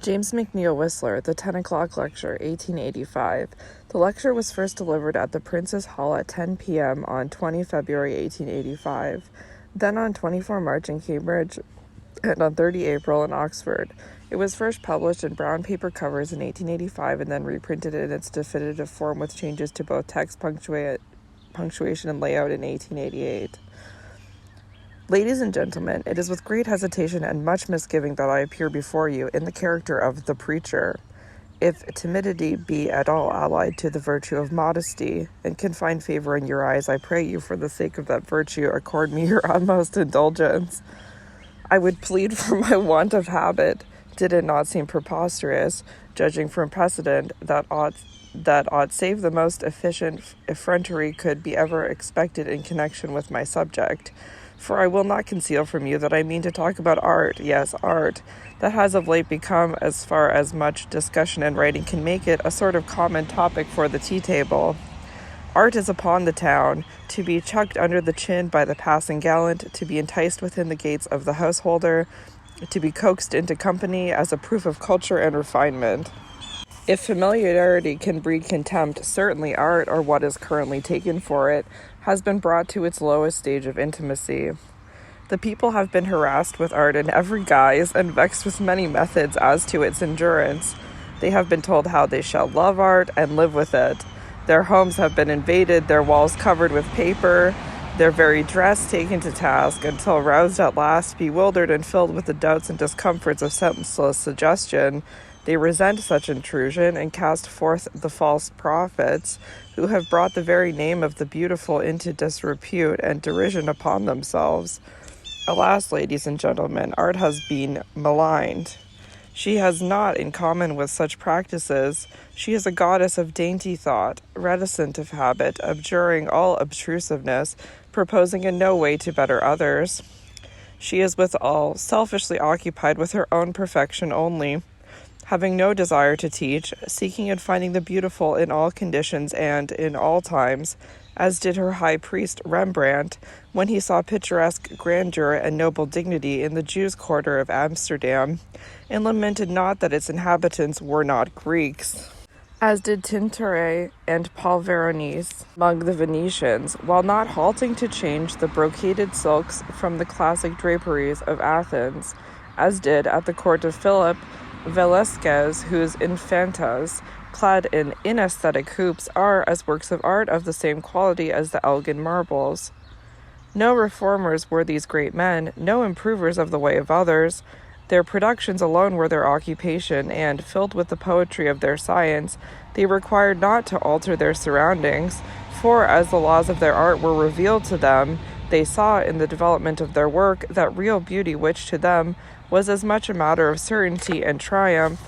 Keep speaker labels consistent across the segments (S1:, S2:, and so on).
S1: James McNeill Whistler, The 10 O'Clock Lecture, 1885. The lecture was first delivered at the Prince's Hall at 10 p.m. on 20 February 1885, then on 24 March in Cambridge, and on 30 April in Oxford. It was first published in brown paper covers in 1885 and then reprinted in its definitive form with changes to both text, punctuation, and layout in 1888. Ladies and gentlemen, it is with great hesitation and much misgiving that I appear before you in the character of the preacher. If timidity be at all allied to the virtue of modesty, and can find favor in your eyes, I pray you, for the sake of that virtue, accord me your utmost indulgence. I would plead for my want of habit, did it not seem preposterous, judging from precedent, that aught save the most efficient effrontery could be ever expected in connection with my subject. For I will not conceal from you that I mean to talk about art, yes, art, that has of late become, as far as much discussion and writing can make it, a sort of common topic for the tea-table. Art is upon the town, to be chucked under the chin by the passing gallant, to be enticed within the gates of the householder, to be coaxed into company as a proof of culture and refinement. If familiarity can breed contempt, certainly art, or what is currently taken for it, has been brought to its lowest stage of intimacy. The people have been harassed with art in every guise and vexed with many methods as to its endurance. They have been told how they shall love art and live with it. Their homes have been invaded, their walls covered with paper, their very dress taken to task, until roused at last, bewildered and filled with the doubts and discomforts of senseless suggestion, they resent such intrusion and cast forth the false prophets who have brought the very name of the beautiful into disrepute and derision upon themselves. Alas, ladies and gentlemen, art has been maligned. She has not, in common with such practices, she is a goddess of dainty thought, reticent of habit, abjuring all obtrusiveness, proposing in no way to better others. She is withal selfishly occupied with her own perfection only, having no desire to teach, seeking and finding the beautiful in all conditions and in all times, as did her high priest Rembrandt, when he saw picturesque grandeur and noble dignity in the Jews' quarter of Amsterdam, and lamented not that its inhabitants were not Greeks, as did Tintoret and Paul Veronese among the Venetians, while not halting to change the brocaded silks from the classic draperies of Athens, as did at the court of Philip Velasquez, whose infantas, clad in inaesthetic hoops, are, as works of art, of the same quality as the Elgin marbles. No reformers were these great men, no improvers of the way of others. Their productions alone were their occupation, and, filled with the poetry of their science, they required not to alter their surroundings, for, as the laws of their art were revealed to them, they saw in the development of their work that real beauty which to them was as much a matter of certainty and triumph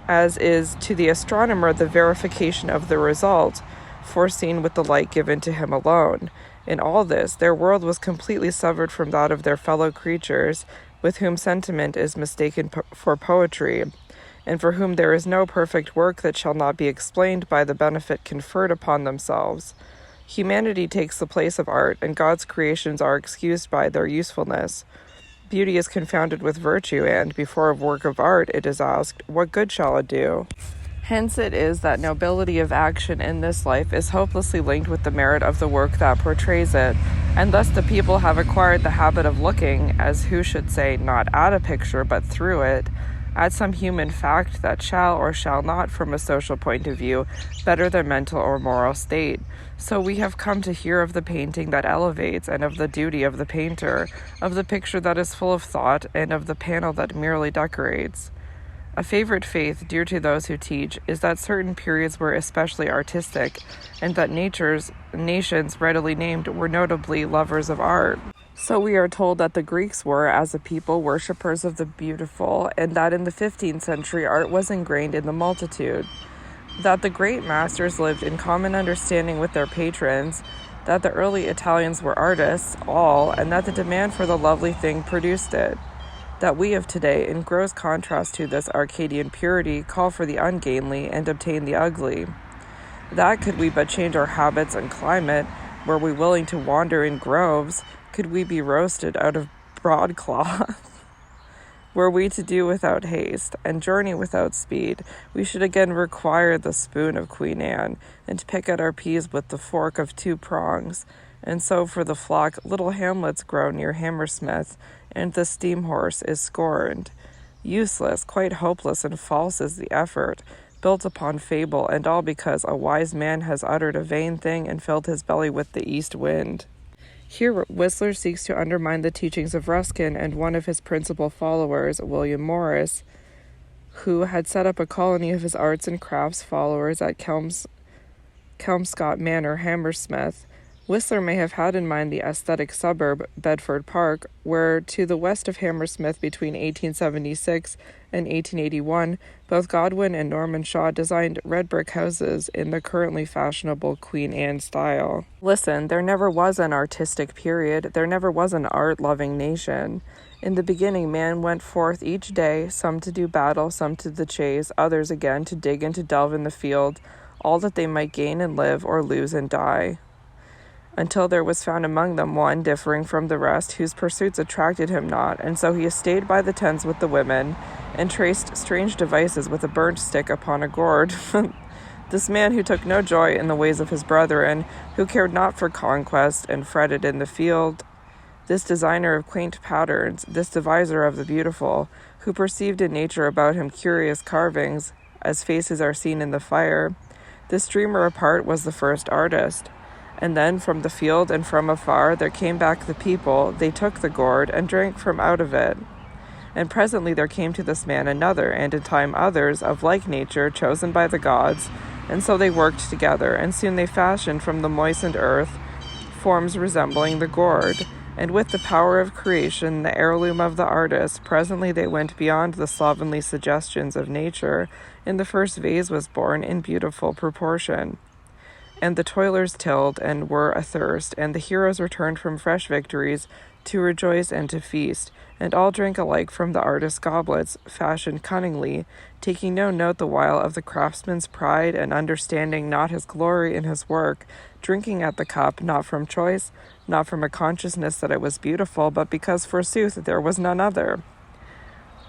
S1: as is to the astronomer the verification of the result, foreseen with the light given to him alone. In all this, their world was completely severed from that of their fellow creatures, with whom sentiment is mistaken for poetry, and for whom there is no perfect work that shall not be explained by the benefit conferred upon themselves. Humanity takes the place of art, and God's creations are excused by their usefulness. Beauty is confounded with virtue, and before a work of art it is asked, what good shall it do? Hence it is that nobility of action in this life is hopelessly linked with the merit of the work that portrays it, and thus the people have acquired the habit of looking, as who should say, not at a picture, but through it, at some human fact that shall or shall not, from a social point of view, better their mental or moral state. So we have come to hear of the painting that elevates, and of the duty of the painter, of the picture that is full of thought, and of the panel that merely decorates. A favorite faith, dear to those who teach, is that certain periods were especially artistic, and that nations readily named were notably lovers of art. So we are told that the Greeks were, as a people, worshippers of the beautiful, and that in the 15th century art was ingrained in the multitude. That the great masters lived in common understanding with their patrons, that the early Italians were artists, all, and that the demand for the lovely thing produced it. That we of today, in gross contrast to this Arcadian purity, call for the ungainly and obtain the ugly. That could we but change our habits and climate, were we willing to wander in groves, could we be roasted out of broadcloth. Were we to do without haste, and journey without speed, we should again require the spoon of Queen Anne, and pick at our peas with the fork of 2 prongs. And so for the flock, little hamlets grow near Hammersmith, and the steam horse is scorned. Useless, quite hopeless and false is the effort, built upon fable, and all because a wise man has uttered a vain thing and filled his belly with the east wind. Here Whistler seeks to undermine the teachings of Ruskin and one of his principal followers, William Morris, who had set up a colony of his arts and crafts followers at Kelmscott Manor, Hammersmith. Whistler may have had in mind the aesthetic suburb, Bedford Park, where to the west of Hammersmith between 1876 and 1881, both Godwin and Norman Shaw designed red brick houses in the currently fashionable Queen Anne style. Listen, there never was an artistic period. There never was an art-loving nation. In the beginning, man went forth each day, some to do battle, some to the chase, others again to dig and to delve in the field, all that they might gain and live, or lose and die, until there was found among them one differing from the rest, whose pursuits attracted him not, and so he stayed by the tents with the women, and traced strange devices with a burnt stick upon a gourd. This man who took no joy in the ways of his brethren, who cared not for conquest, and fretted in the field, this designer of quaint patterns, this deviser of the beautiful, who perceived in nature about him curious carvings, as faces are seen in the fire, this dreamer apart was the first artist. And then from the field and from afar there came back the people, they took the gourd, and drank from out of it. And presently there came to this man another, and in time others, of like nature, chosen by the gods, and so they worked together, and soon they fashioned from the moistened earth forms resembling the gourd, and with the power of creation, the heirloom of the artist, presently they went beyond the slovenly suggestions of nature, and the first vase was born in beautiful proportion. And the toilers tilled and were athirst, and the heroes returned from fresh victories to rejoice and to feast, and all drank alike from the artist's goblets, fashioned cunningly, taking no note the while of the craftsman's pride, and understanding not his glory in his work, drinking at the cup, not from choice, not from a consciousness that it was beautiful, but because forsooth there was none other.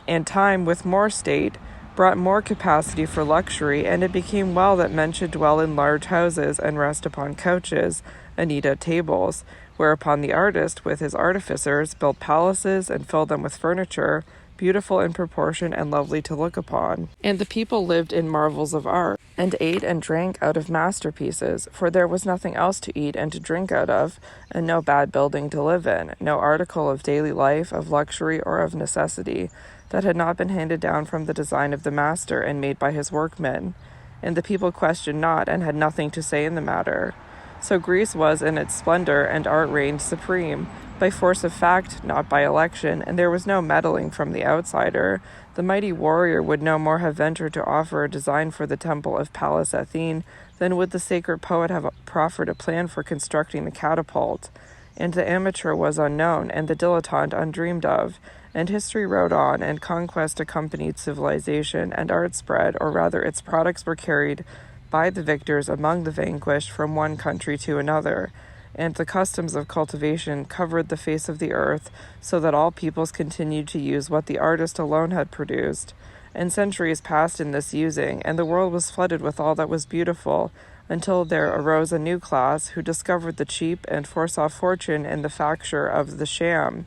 S1: And time, with more state, brought more capacity for luxury, and it became well that men should dwell in large houses and rest upon couches and eat at tables, whereupon the artist, with his artificers, built palaces and filled them with furniture, beautiful in proportion and lovely to look upon. And the people lived in marvels of art, and ate and drank out of masterpieces, for there was nothing else to eat and to drink out of, and no bad building to live in, no article of daily life, of luxury or of necessity, that had not been handed down from the design of the master and made by his workmen. And the people questioned not, and had nothing to say in the matter. So Greece was in its splendor, and art reigned supreme, by force of fact, not by election, and there was no meddling from the outsider. The mighty warrior would no more have ventured to offer a design for the temple of Pallas Athene than would the sacred poet have proffered a plan for constructing the catapult. And the amateur was unknown, and the dilettante undreamed of, and history rode on, and conquest accompanied civilization, and art spread, or rather its products were carried by the victors among the vanquished from one country to another, and the customs of cultivation covered the face of the earth, so that all peoples continued to use what the artist alone had produced. And centuries passed in this using, and the world was flooded with all that was beautiful, until there arose a new class who discovered the cheap and foresaw fortune in the facture of the sham.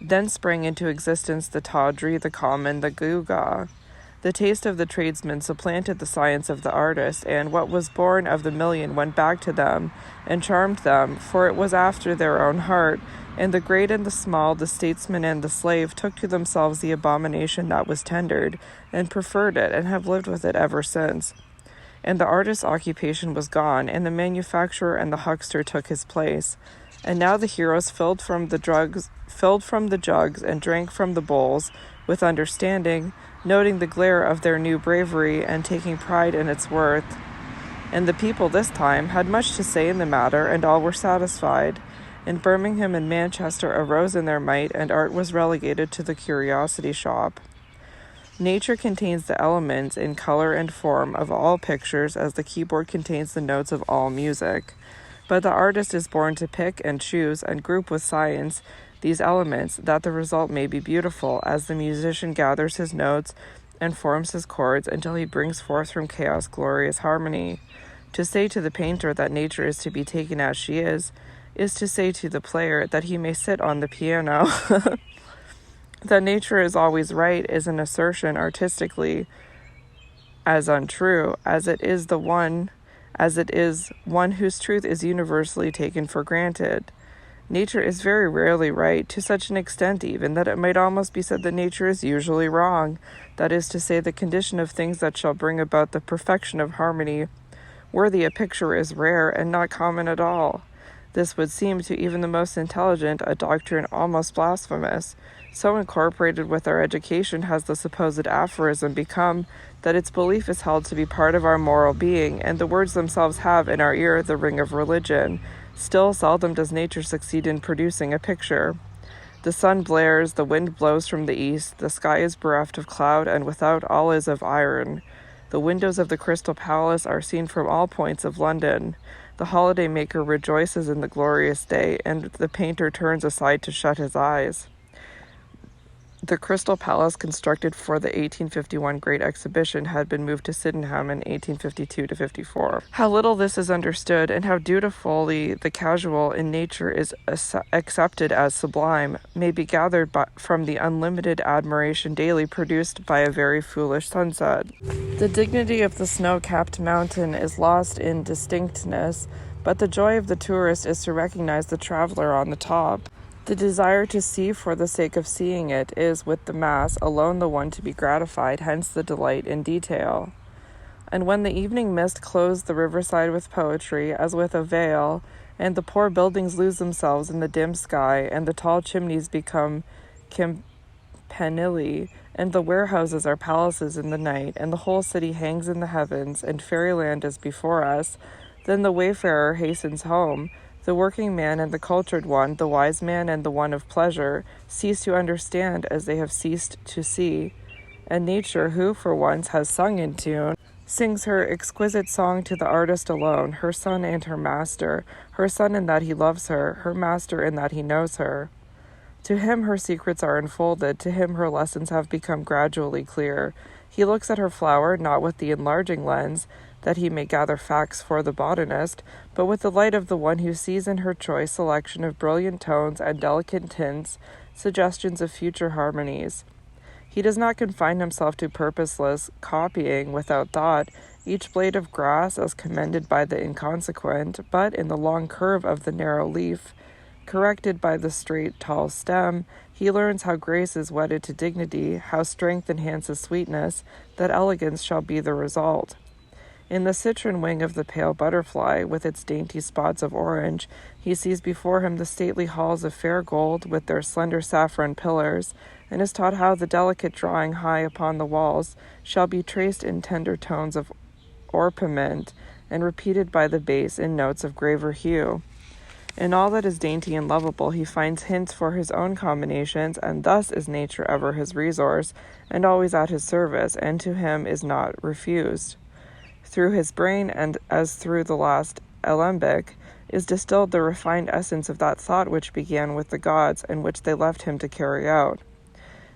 S1: Then sprang into existence the tawdry, the common, the gewgaw. The taste of the tradesman supplanted the science of the artist, and what was born of the million went back to them, and charmed them, for it was after their own heart, and the great and the small, the statesman and the slave, took to themselves the abomination that was tendered, and preferred it, and have lived with it ever since. And the artist's occupation was gone, and the manufacturer and the huckster took his place. And now the heroes filled from the jugs, and drank from the bowls, with understanding, noting the glare of their new bravery, and taking pride in its worth. And the people this time had much to say in the matter, and all were satisfied. And Birmingham and Manchester arose in their might, and art was relegated to the curiosity shop. Nature contains the elements in color and form of all pictures, as the keyboard contains the notes of all music. But the artist is born to pick and choose and group with science these elements, that the result may be beautiful, as the musician gathers his notes and forms his chords until he brings forth from chaos glorious harmony. To say to the painter that nature is to be taken as she is to say to the player that he may sit on the piano. That nature is always right is an assertion artistically as untrue, as it is one whose truth is universally taken for granted. Nature is very rarely right, to such an extent even that it might almost be said that nature is usually wrong, that is to say, the condition of things that shall bring about the perfection of harmony worthy a picture is rare and not common at all. This would seem to even the most intelligent a doctrine almost blasphemous. So incorporated with our education has the supposed aphorism become that its belief is held to be part of our moral being, and the words themselves have in our ear the ring of religion. Still seldom does nature succeed in producing a picture. The sun blares, the wind blows from the east, the sky is bereft of cloud, and without all is of iron. The windows of the Crystal Palace are seen from all points of London. The holiday maker rejoices in the glorious day, and the painter turns aside to shut his eyes. The Crystal Palace, constructed for the 1851 Great Exhibition, had been moved to Sydenham in 1852-54. How little this is understood, and how dutifully the casual in nature is accepted as sublime, may be gathered from the unlimited admiration daily produced by a very foolish sunset. The dignity of the snow-capped mountain is lost in distinctness, but the joy of the tourist is to recognize the traveler on the top. The desire to see for the sake of seeing it is, with the mass, alone the one to be gratified, hence the delight in detail. And when the evening mist clothes the riverside with poetry, as with a veil, and the poor buildings lose themselves in the dim sky, and the tall chimneys become campanili, and the warehouses are palaces in the night, and the whole city hangs in the heavens, and fairyland is before us, then the wayfarer hastens home. The working man and the cultured one, the wise man and the one of pleasure, cease to understand as they have ceased to see. And nature, who for once has sung in tune, sings her exquisite song to the artist alone, her son and her master, her son in that he loves her master in that he knows her. To him her secrets are unfolded, to him her lessons have become gradually clear. He looks at her flower not with the enlarging lens, that he may gather facts for the botanist, but with the light of the one who sees in her choice selection of brilliant tones and delicate tints, suggestions of future harmonies. He does not confine himself to purposeless copying without thought, each blade of grass as commended by the inconsequent, but in the long curve of the narrow leaf, corrected by the straight, tall stem, he learns how grace is wedded to dignity, how strength enhances sweetness, that elegance shall be the result. In the citron wing of the pale butterfly, with its dainty spots of orange, he sees before him the stately halls of fair gold with their slender saffron pillars, and is taught how the delicate drawing high upon the walls shall be traced in tender tones of orpiment, and repeated by the bass in notes of graver hue. In all that is dainty and lovable he finds hints for his own combinations, and thus is nature ever his resource, and always at his service, and to him is not refused. Through his brain, and as through the last alembic, is distilled the refined essence of that thought which began with the gods, and which they left him to carry out.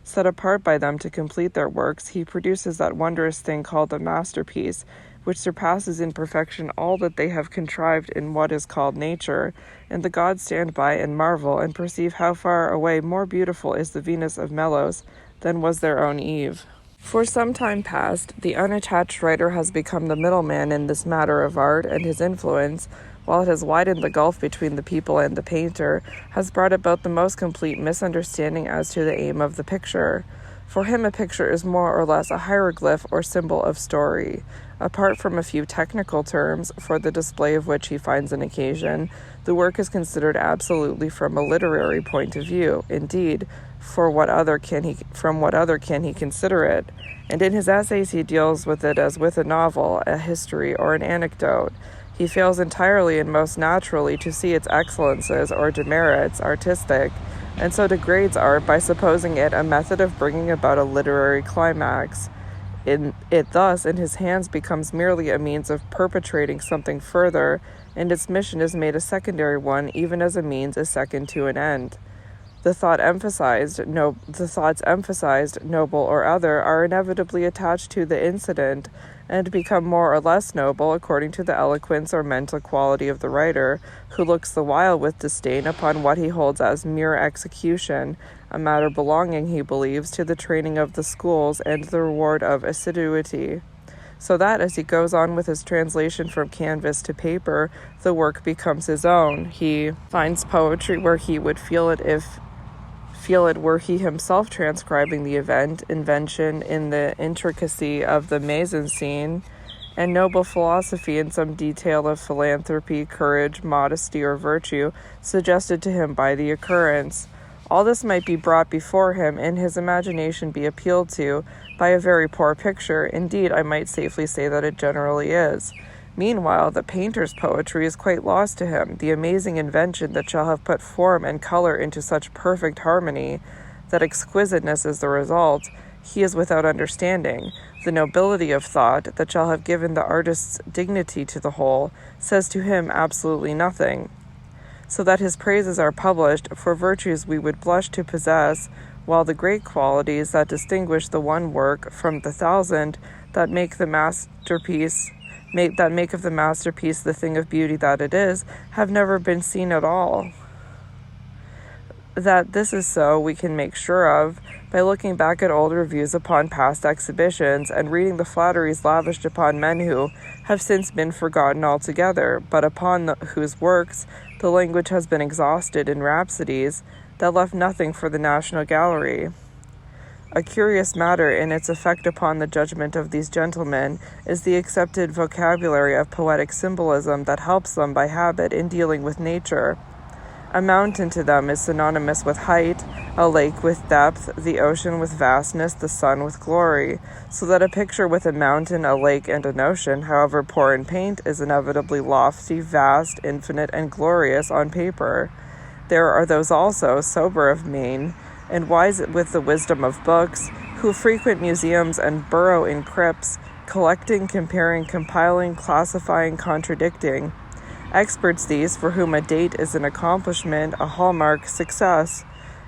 S1: Set apart by them to complete their works, he produces that wondrous thing called a masterpiece, which surpasses in perfection all that they have contrived in what is called nature, and the gods stand by and marvel, and perceive how far away more beautiful is the Venus of Melos than was their own Eve. For some time past, the unattached writer has become the middleman in this matter of art, and his influence, while it has widened the gulf between the people and the painter, has brought about the most complete misunderstanding as to the aim of the picture. For him, a picture is more or less a hieroglyph or symbol of story. Apart from a few technical terms, for the display of which he finds an occasion, the work is considered absolutely from a literary point of view. Indeed, from what other can he consider it? And in his essays he deals with it as with a novel, a history, or an anecdote. He fails entirely and most naturally to see its excellences or demerits artistic, and so degrades art by supposing it a method of bringing about a literary climax. It thus, in his hands, becomes merely a means of perpetrating something further, and its mission is made a secondary one, even as a means is second to an end. The thoughts emphasized, noble or other, are inevitably attached to the incident and become more or less noble according to the eloquence or mental quality of the writer, who looks the while with disdain upon what he holds as mere execution, a matter belonging, he believes, to the training of the schools and the reward of assiduity. So that as he goes on with his translation from canvas to paper, the work becomes his own. He finds poetry where he would feel it were he himself transcribing the invention in the intricacy of the mise-en-scene, and noble philosophy in some detail of philanthropy, courage, modesty, or virtue, suggested to him by the occurrence. All this might be brought before him, and his imagination be appealed to, by a very poor picture. Indeed, I might safely say that it generally is. Meanwhile, the painter's poetry is quite lost to him, the amazing invention that shall have put form and color into such perfect harmony that exquisiteness is the result, he is without understanding. The nobility of thought that shall have given the artist's dignity to the whole says to him absolutely nothing. So that his praises are published for virtues we would blush to possess, while the great qualities that distinguish the one work from the thousand that make of the masterpiece the thing of beauty that it is, have never been seen at all. That this is so, we can make sure of by looking back at old reviews upon past exhibitions and reading the flatteries lavished upon men who have since been forgotten altogether, but upon whose works the language has been exhausted in rhapsodies that left nothing for the National Gallery. A curious matter in its effect upon the judgment of these gentlemen is the accepted vocabulary of poetic symbolism that helps them by habit in dealing with nature. A mountain to them is synonymous with height, a lake with depth, the ocean with vastness, the sun with glory, so that a picture with a mountain, a lake, and an ocean, however poor in paint, is inevitably lofty, vast, infinite, and glorious on paper. There are those also, sober of mien, and wise with the wisdom of books, who frequent museums and burrow in crypts, collecting, comparing, compiling, classifying, contradicting. Experts these, for whom a date is an accomplishment, a hallmark, success.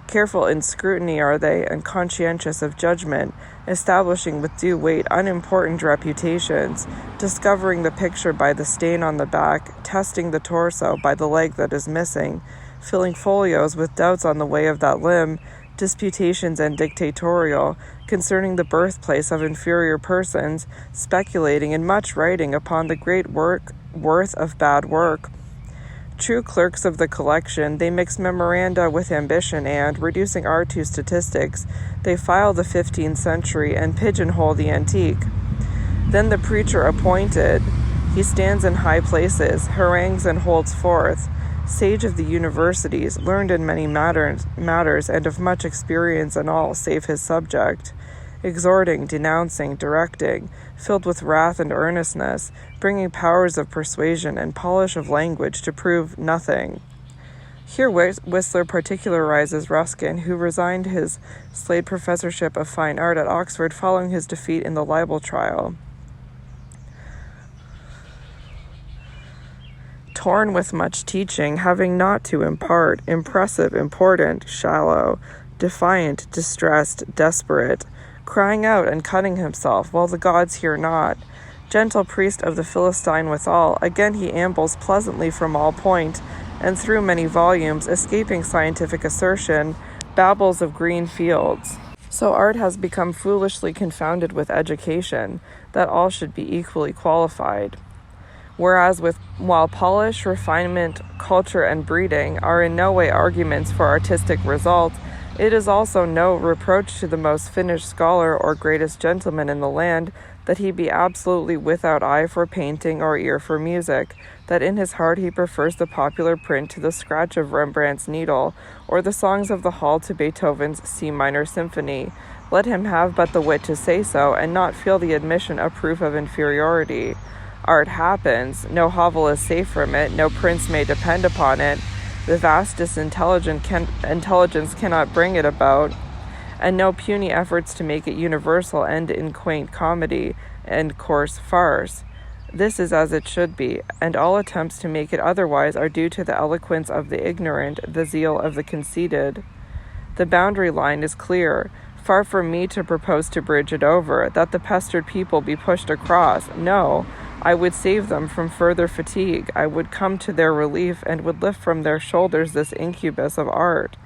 S1: Careful in scrutiny are they, and conscientious of judgment, establishing with due weight unimportant reputations, discovering the picture by the stain on the back, testing the torso by the leg that is missing, filling folios with doubts on the way of that limb, disputations and dictatorial, concerning the birthplace of inferior persons, speculating in much writing upon the great worth of bad work. True clerks of the collection, they mix memoranda with ambition and, reducing art to statistics, they file the 15th century and pigeonhole the antique. Then the preacher appointed, he stands in high places, harangues and holds forth, sage of the universities, learned in many matters and of much experience in all save his subject, exhorting, denouncing, directing, filled with wrath and earnestness, bringing powers of persuasion and polish of language to prove nothing. Here Whistler particularizes Ruskin, who resigned his Slade Professorship of Fine Art at Oxford following his defeat in the libel trial. Torn with much teaching, having naught to impart, impressive, important, shallow, defiant, distressed, desperate, crying out and cutting himself, while the gods hear not. Gentle priest of the Philistine withal, again he ambles pleasantly from all point, and through many volumes, escaping scientific assertion, babbles of green fields. So art has become foolishly confounded with education, that all should be equally qualified. Whereas while polish, refinement, culture, and breeding are in no way arguments for artistic result, it is also no reproach to the most finished scholar or greatest gentleman in the land that he be absolutely without eye for painting or ear for music, that in his heart he prefers the popular print to the scratch of Rembrandt's needle, or the songs of the hall to Beethoven's C minor symphony. Let him have but the wit to say so, and not feel the admission a proof of inferiority. Art happens, no hovel is safe from it, no prince may depend upon it, the vastest intelligence cannot bring it about, and no puny efforts to make it universal end in quaint comedy and coarse farce. This is as it should be, and all attempts to make it otherwise are due to the eloquence of the ignorant, the zeal of the conceited. The boundary line is clear. Far from me to propose to bridge it over, that the pestered people be pushed across. No, I would save them from further fatigue. I would come to their relief and would lift from their shoulders this incubus of art.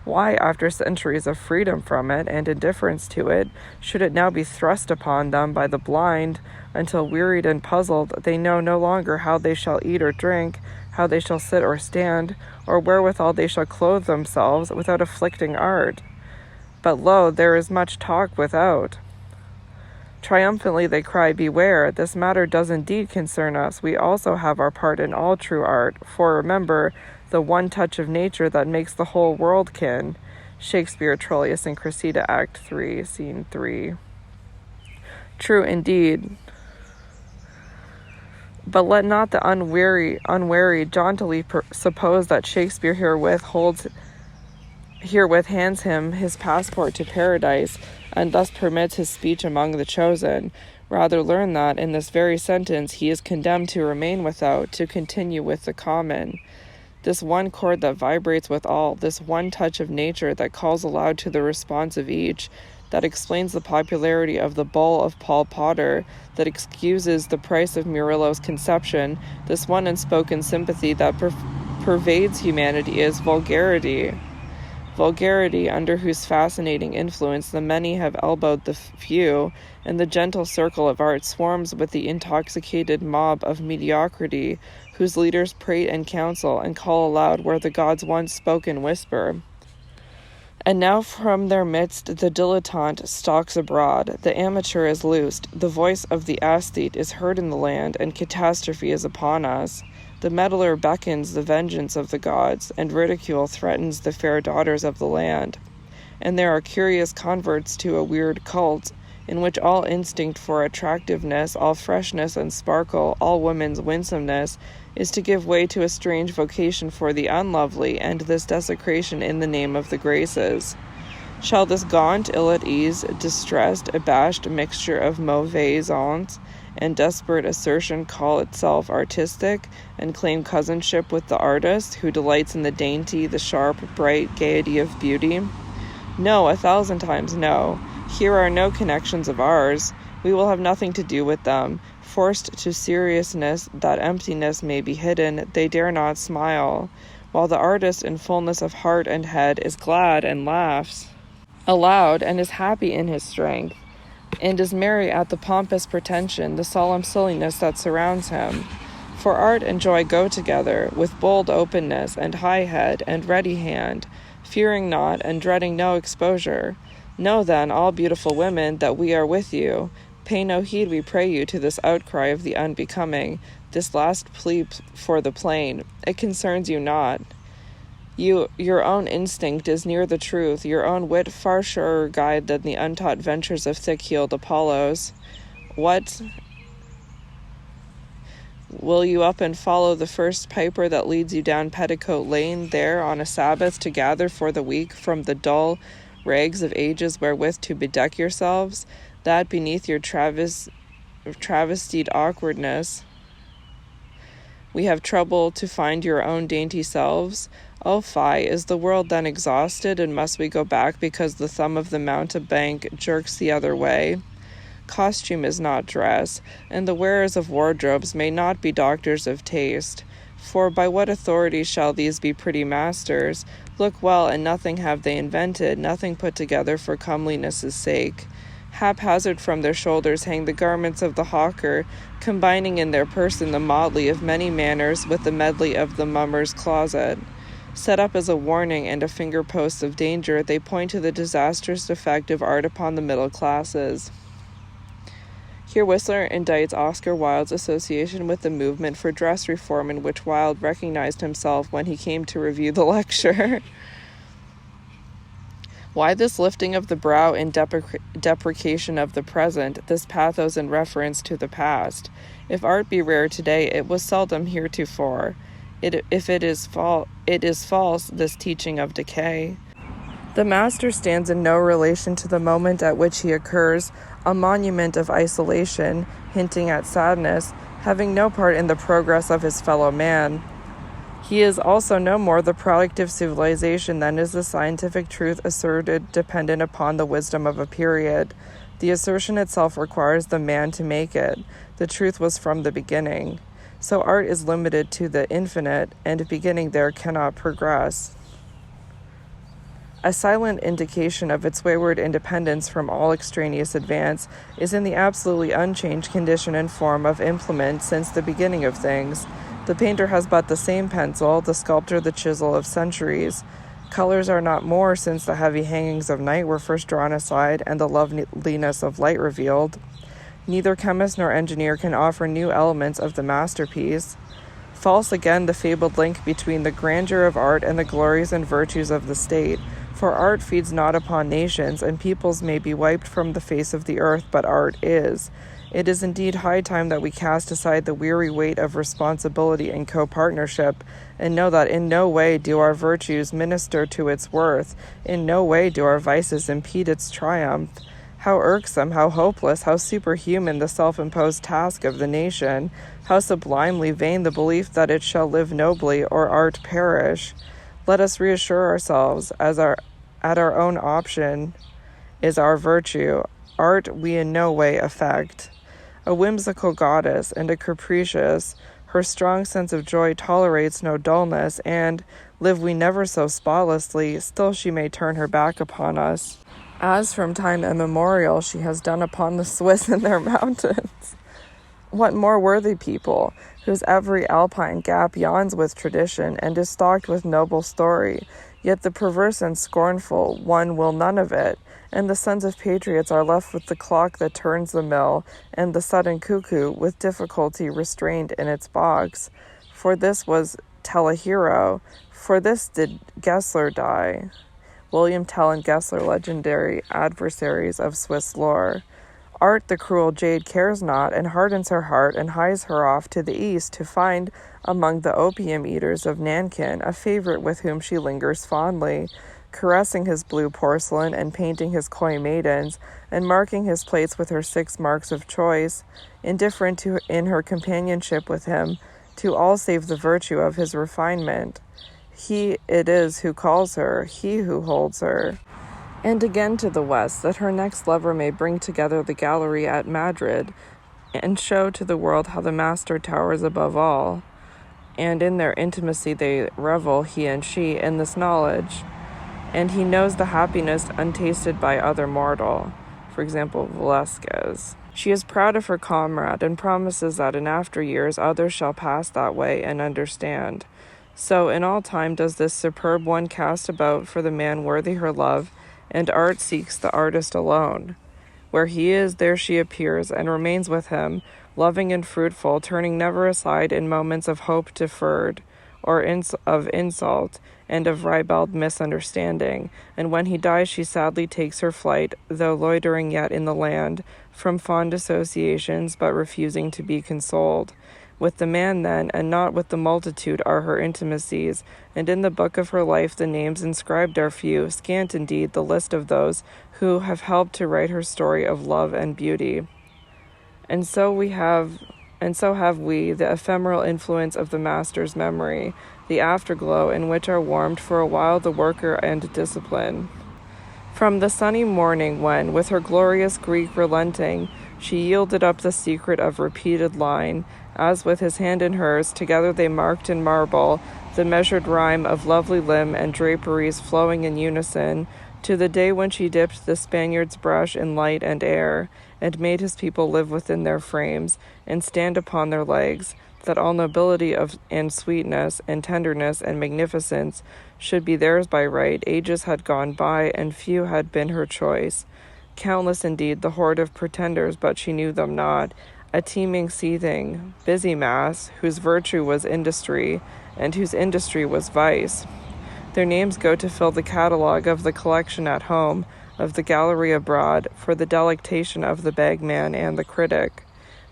S1: Why, after centuries of freedom from it and indifference to it, should it now be thrust upon them by the blind, until wearied and puzzled, they know no longer how they shall eat or drink, how they shall sit or stand, or wherewithal they shall clothe themselves without afflicting art? But lo, there is much talk without. Triumphantly they cry, beware, this matter does indeed concern us. We also have our part in all true art, for remember, the one touch of nature that makes the whole world kin. Shakespeare, Troilus and Cressida, Act 3, Scene 3. True indeed. But let not the unwary jauntily suppose that Shakespeare herewith hands him his passport to paradise, and thus permits his speech among the chosen. Rather learn that, in this very sentence, he is condemned to remain without, to continue with the common. This one chord that vibrates with all, this one touch of nature that calls aloud to the response of each, that explains the popularity of the bull of Paul Potter, that excuses the price of Murillo's conception, this one unspoken sympathy that pervades humanity is vulgarity. Vulgarity, under whose fascinating influence the many have elbowed the few, and the gentle circle of art swarms with the intoxicated mob of mediocrity, whose leaders prate and counsel and call aloud where the gods once spoke in whisper. And now from their midst the dilettante stalks abroad, the amateur is loosed, the voice of the aesthete is heard in the land, and catastrophe is upon us. The meddler beckons the vengeance of the gods, and ridicule threatens the fair daughters of the land. And there are curious converts to a weird cult, in which all instinct for attractiveness, all freshness and sparkle, all woman's winsomeness, is to give way to a strange vocation for the unlovely, and this desecration in the name of the graces. Shall this gaunt, ill-at-ease, distressed, abashed mixture of mauvais-ont and desperate assertion call itself artistic, and claim cousinship with the artist, who delights in the dainty, the sharp, bright gaiety of beauty? No, 1,000 times no. Here are no connections of ours. We will have nothing to do with them. Forced to seriousness, that emptiness may be hidden, they dare not smile, while the artist in fullness of heart and head is glad and laughs aloud, and is happy in his strength, and is merry at the pompous pretension, the solemn silliness that surrounds him. For art and joy go together, with bold openness, and high head, and ready hand, fearing not, and dreading no exposure. Know then, all beautiful women, that we are with you. Pay no heed, we pray you, to this outcry of the unbecoming, this last plea for the plain. It concerns you not. Your own instinct is near the truth, your own wit far surer guide than the untaught ventures of thick-heeled Apollos. What? Will you up and follow the first piper that leads you down Petticoat Lane, there on a Sabbath to gather for the week from the dull rags of ages wherewith to bedeck yourselves, that beneath your travestied awkwardness we have trouble to find your own dainty selves? Oh, fie, is the world then exhausted, and must we go back because the thumb of the mountebank jerks the other way? Costume is not dress, and the wearers of wardrobes may not be doctors of taste. For by what authority shall these be pretty masters? Look well, and nothing have they invented, nothing put together for comeliness' sake. Haphazard from their shoulders hang the garments of the hawker, combining in their person the motley of many manners with the medley of the mummer's closet. Set up as a warning and a finger-post of danger, they point to the disastrous effect of art upon the middle classes. Here Whistler indicts Oscar Wilde's association with the movement for dress reform, in which Wilde recognized himself when he came to review the lecture. Why this lifting of the brow in deprecation of the present, this pathos in reference to the past? If art be rare today, it was seldom heretofore. It is false, this teaching of decay. The master stands in no relation to the moment at which he occurs, a monument of isolation, hinting at sadness, having no part in the progress of his fellow man. He is also no more the product of civilization than is the scientific truth asserted dependent upon the wisdom of a period. The assertion itself requires the man to make it. The truth was from the beginning. So art is limited to the infinite, and beginning there cannot progress. A silent indication of its wayward independence from all extraneous advance is in the absolutely unchanged condition and form of implement since the beginning of things. The painter has but the same pencil, the sculptor the chisel of centuries. Colors are not more since the heavy hangings of night were first drawn aside and the loveliness of light revealed. Neither chemist nor engineer can offer new elements of the masterpiece. False again the fabled link between the grandeur of art and the glories and virtues of the state. For art feeds not upon nations, and peoples may be wiped from the face of the earth, but art is. It is indeed high time that we cast aside the weary weight of responsibility and co-partnership, and know that in no way do our virtues minister to its worth, in no way do our vices impede its triumph. How irksome, how hopeless, how superhuman the self-imposed task of the nation, how sublimely vain the belief that it shall live nobly or art perish. Let us reassure ourselves, at our own option is our virtue. Art we in no way affect. A whimsical goddess and a capricious, her strong sense of joy tolerates no dullness, and, live we never so spotlessly, still she may turn her back upon us, as from time immemorial she has done upon the Swiss in their mountains. What more worthy people, whose every alpine gap yawns with tradition and is stocked with noble story, yet the perverse and scornful one will none of it, and the sons of patriots are left with the clock that turns the mill, and the sudden cuckoo, with difficulty restrained in its box. For this was Tell a hero, for this did Gessler die. William Tell and Gessler, legendary adversaries of Swiss lore. Art the cruel jade cares not, and hardens her heart, and hies her off to the east to find among the opium eaters of Nankin a favorite with whom she lingers fondly, caressing his blue porcelain, and painting his coy maidens, and marking his plates with her 6 marks of choice, indifferent to in her companionship with him, to all save the virtue of his refinement. He it is who calls her, he who holds her. And again to the west, that her next lover may bring together the gallery at Madrid, and show to the world how the master towers above all. And in their intimacy they revel, he and she, in this knowledge. And he knows the happiness untasted by other mortal. For example, Velasquez. She is proud of her comrade, and promises that in after years others shall pass that way and understand. So in all time does this superb one cast about for the man worthy her love, and art seeks the artist alone. Where he is, there she appears, and remains with him, loving and fruitful, turning never aside in moments of hope deferred, or of insult, and of ribald misunderstanding. And when he dies, she sadly takes her flight, though loitering yet in the land, from fond associations, but refusing to be consoled. With the man, then, and not with the multitude, are her intimacies, and in the book of her life the names inscribed are few, scant indeed the list of those who have helped to write her story of love and beauty. And so have we the ephemeral influence of the master's memory, the afterglow in which are warmed for a while the worker and discipline. From the sunny morning when, with her glorious Greek relenting, she yielded up the secret of repeated line, as with his hand in hers, together they marked in marble the measured rhyme of lovely limb and draperies flowing in unison, to the day when she dipped the Spaniard's brush in light and air, and made his people live within their frames, and stand upon their legs, that all nobility and sweetness, and tenderness, and magnificence should be theirs by right. Ages had gone by, and few had been her choice. Countless indeed the horde of pretenders, but she knew them not, a teeming, seething, busy mass, whose virtue was industry, and whose industry was vice. Their names go to fill the catalogue of the collection at home, of the gallery abroad, for the delectation of the bagman and the critic.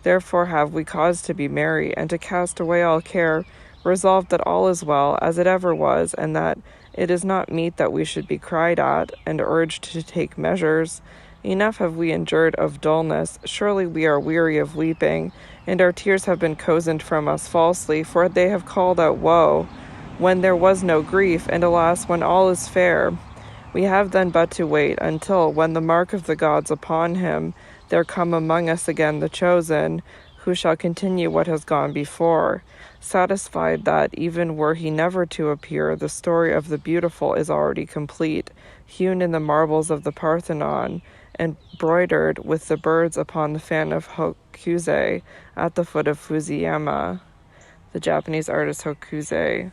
S1: Therefore have we cause to be merry, and to cast away all care, resolved that all is well, as it ever was, and that it is not meet that we should be cried at, and urged to take measures. Enough have we endured of dullness, surely we are weary of weeping, and our tears have been cozened from us falsely, for they have called out woe. when there was no grief, and alas, when all is fair. We have then but to wait until, when the mark of the gods upon him, there come among us again the chosen, who shall continue what has gone before, satisfied that, even were he never to appear, the story of the beautiful is already complete, hewn in the marbles of the Parthenon, and broidered with the birds upon the fan of Hokusei at the foot of Fusiyama. The Japanese artist Hokusei